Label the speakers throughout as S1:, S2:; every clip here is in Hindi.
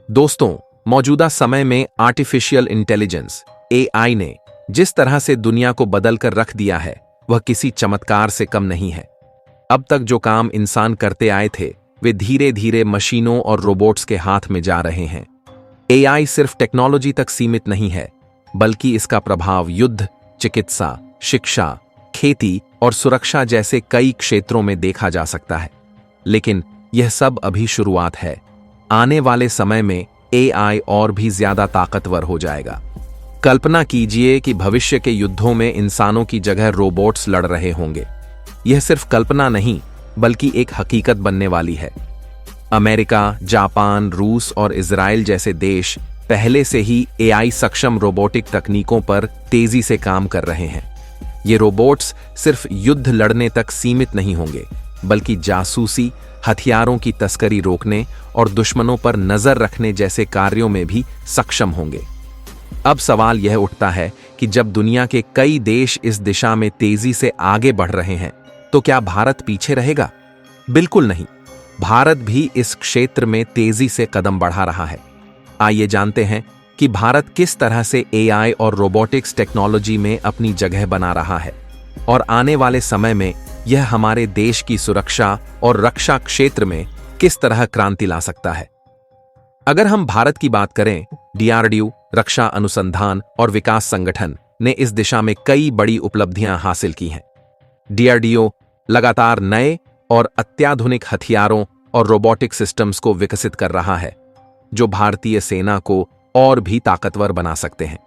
S1: दोस्तों, मौजूदा समय में आर्टिफिशियल इंटेलिजेंस एआई ने जिस तरह से दुनिया को बदल कर रख दिया है, वह किसी चमत्कार से कम नहीं है। अब तक जो काम इंसान करते आए थे, वे धीरे धीरे मशीनों और रोबोट्स के हाथ में जा रहे हैं। एआई सिर्फ टेक्नोलॉजी तक सीमित नहीं है, बल्कि इसका प्रभाव युद्ध, चिकित्सा, शिक्षा, खेती और सुरक्षा जैसे कई क्षेत्रों में देखा जा सकता है। लेकिन यह सब अभी शुरुआत है। आने वाले समय में एआई और भी ज्यादा ताकतवर हो जाएगा। कल्पना कीजिए कि भविष्य के युद्धों में इंसानों की जगह रोबोट्स लड़ रहे होंगे। यह सिर्फ कल्पना नहीं, बल्कि एक हकीकत बनने वाली है। अमेरिका, जापान, रूस और इजराइल जैसे देश पहले से ही एआई सक्षम रोबोटिक तकनीकों पर तेजी से काम कर रहे हैं। ये रोबोट्स सिर्फ युद्ध लड़ने तक सीमित नहीं होंगे, बल्कि जासूसी, हथियारों की तस्करी रोकने और दुश्मनों पर नजर रखने जैसे कार्यों में भी सक्षम होंगे। अब सवाल यह उठता है कि जब दुनिया के कई देश इस दिशा में तेजी से आगे बढ़ रहे हैं, तो क्या भारत पीछे रहेगा? बिल्कुल नहीं। भारत भी इस क्षेत्र में तेजी से कदम बढ़ा रहा है। आइए जानते हैं कि भारत किस तरह से एआई और रोबोटिक्स टेक्नोलॉजी में अपनी जगह बना रहा है और आने वाले समय में यह हमारे देश की सुरक्षा और रक्षा क्षेत्र में किस तरह क्रांति ला सकता है। अगर हम भारत की बात करें, डीआरडीओ, रक्षा अनुसंधान और विकास संगठन ने इस दिशा में कई बड़ी उपलब्धियां हासिल की हैं। डीआरडीओ लगातार नए और अत्याधुनिक हथियारों और रोबोटिक सिस्टम्स को विकसित कर रहा है, जो भारतीय सेना को और भी ताकतवर बना सकते हैं।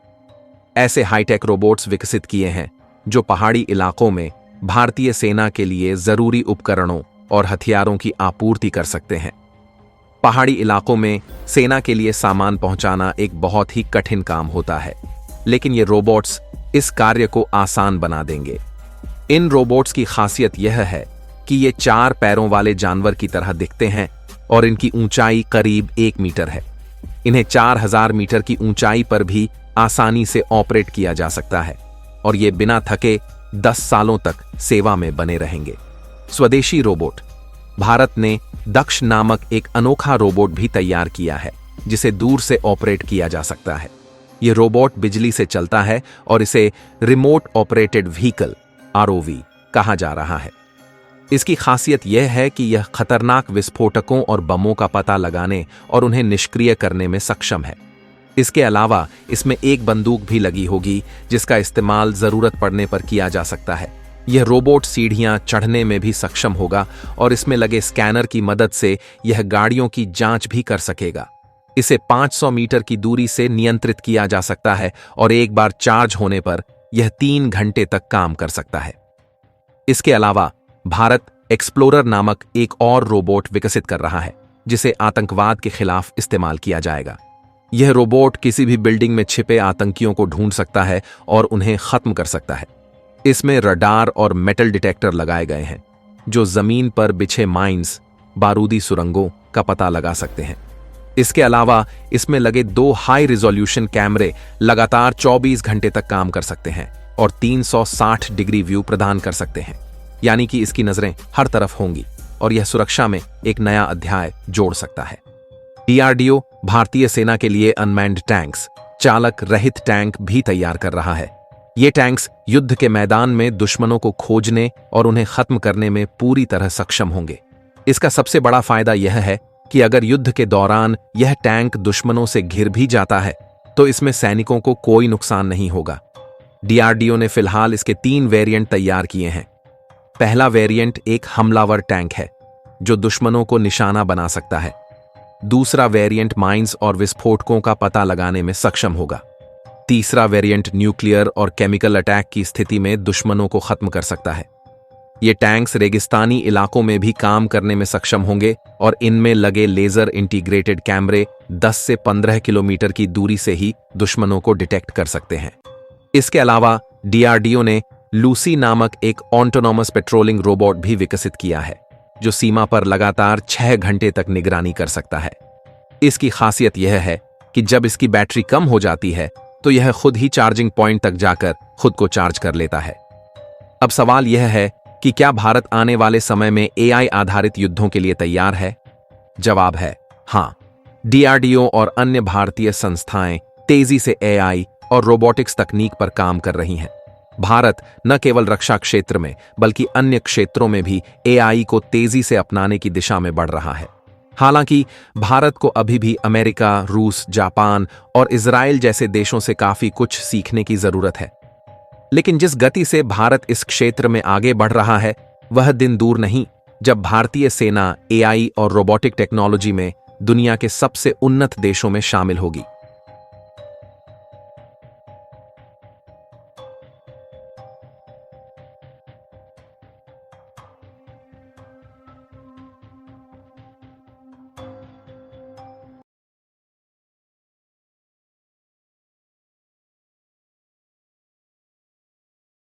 S1: ऐसे हाईटेक रोबोट्स विकसित किए हैं जो पहाड़ी इलाकों में भारतीय सेना के लिए जरूरी उपकरणों और हथियारों की आपूर्ति कर सकते हैं। पहाड़ी इलाकों में सेना के लिए सामान पहुंचाना एक बहुत ही कठिन काम होता है, लेकिन ये रोबोट्स इस कार्य को आसान बना देंगे। इन रोबोट्स की खासियत यह है कि ये 4 पैरों वाले जानवर की तरह दिखते हैं और इनकी ऊंचाई करीब 1 मीटर है। इन्हें 4000 मीटर की ऊंचाई पर भी आसानी से ऑपरेट किया जा सकता है और ये बिना थके 10 सालों तक सेवा में बने रहेंगे। स्वदेशी रोबोट। भारत ने दक्ष नामक एक अनोखा रोबोट भी तैयार किया है, जिसे दूर से ऑपरेट किया जा सकता है। यह रोबोट बिजली से चलता है और इसे रिमोट ऑपरेटेड व्हीकल आरओवी कहा जा रहा है। इसकी खासियत यह है कि यह खतरनाक विस्फोटकों और बमों का पता लगाने और उन्हें निष्क्रिय करने में सक्षम है। इसके अलावा इसमें एक बंदूक भी लगी होगी, जिसका इस्तेमाल जरूरत पड़ने पर किया जा सकता है। यह रोबोट सीढ़ियां चढ़ने में भी सक्षम होगा और इसमें लगे स्कैनर की मदद से यह गाड़ियों की जांच भी कर सकेगा। इसे 500 मीटर की दूरी से नियंत्रित किया जा सकता है और एक बार चार्ज होने पर यह 3 घंटे तक काम कर सकता है। इसके अलावा भारत एक्सप्लोरर नामक एक और रोबोट विकसित कर रहा है, जिसे आतंकवाद के खिलाफ इस्तेमाल किया जाएगा। यह रोबोट किसी भी बिल्डिंग में छिपे आतंकियों को ढूंढ सकता है और उन्हें खत्म कर सकता है। इसमें रडार और मेटल डिटेक्टर लगाए गए हैं, जो जमीन पर बिछे माइंस, बारूदी सुरंगों का पता लगा सकते हैं। इसके अलावा इसमें लगे 2 हाई रिजोल्यूशन कैमरे लगातार 24 घंटे तक काम कर सकते हैं और 360 डिग्री व्यू प्रदान कर सकते हैं, यानी कि इसकी नजरें हर तरफ होंगी और यह सुरक्षा में एक नया अध्याय जोड़ सकता है। डीआरडीओ भारतीय सेना के लिए अनमैन्ड टैंक्स, चालक रहित टैंक भी तैयार कर रहा है। ये टैंक्स युद्ध के मैदान में दुश्मनों को खोजने और उन्हें खत्म करने में पूरी तरह सक्षम होंगे। इसका सबसे बड़ा फायदा यह है कि अगर युद्ध के दौरान यह टैंक दुश्मनों से घिर भी जाता है, तो इसमें सैनिकों को कोई नुकसान नहीं होगा। डीआरडीओ ने फिलहाल इसके 3 वेरिएंट तैयार किए हैं। पहला वेरिएंट एक हमलावर टैंक है, जो दुश्मनों को निशाना बना सकता है। दूसरा वेरिएंट माइंस और विस्फोटकों का पता लगाने में सक्षम होगा। तीसरा वेरिएंट न्यूक्लियर और केमिकल अटैक की स्थिति में दुश्मनों को खत्म कर सकता है। ये टैंक्स रेगिस्तानी इलाकों में भी काम करने में सक्षम होंगे और इनमें लगे लेजर इंटीग्रेटेड कैमरे 10 से 15 किलोमीटर की दूरी से ही दुश्मनों को डिटेक्ट कर सकते हैं। इसके अलावा डीआरडीओ ने लूसी नामक एक ऑटोनोमस पेट्रोलिंग रोबोट भी विकसित किया है, जो सीमा पर लगातार 6 घंटे तक निगरानी कर सकता है। इसकी खासियत यह है कि जब इसकी बैटरी कम हो जाती है, तो यह खुद ही चार्जिंग पॉइंट तक जाकर खुद को चार्ज कर लेता है। अब सवाल यह है कि क्या भारत आने वाले समय में एआई आधारित युद्धों के लिए तैयार है? जवाब है हां। डीआरडीओ और अन्य भारतीय संस्थाएं तेजी से एआई और रोबोटिक्स तकनीक पर काम कर रही हैं। भारत न केवल रक्षा क्षेत्र में बल्कि अन्य क्षेत्रों में भी एआई को तेजी से अपनाने की दिशा में बढ़ रहा है। हालांकि भारत को अभी भी अमेरिका, रूस, जापान और इजराइल जैसे देशों से काफी कुछ सीखने की जरूरत है। लेकिन जिस गति से भारत इस क्षेत्र में आगे बढ़ रहा है, वह दिन दूर नहीं जब भारतीय सेना एआई और रोबोटिक टेक्नोलॉजी में दुनिया के सबसे उन्नत देशों में शामिल होगी।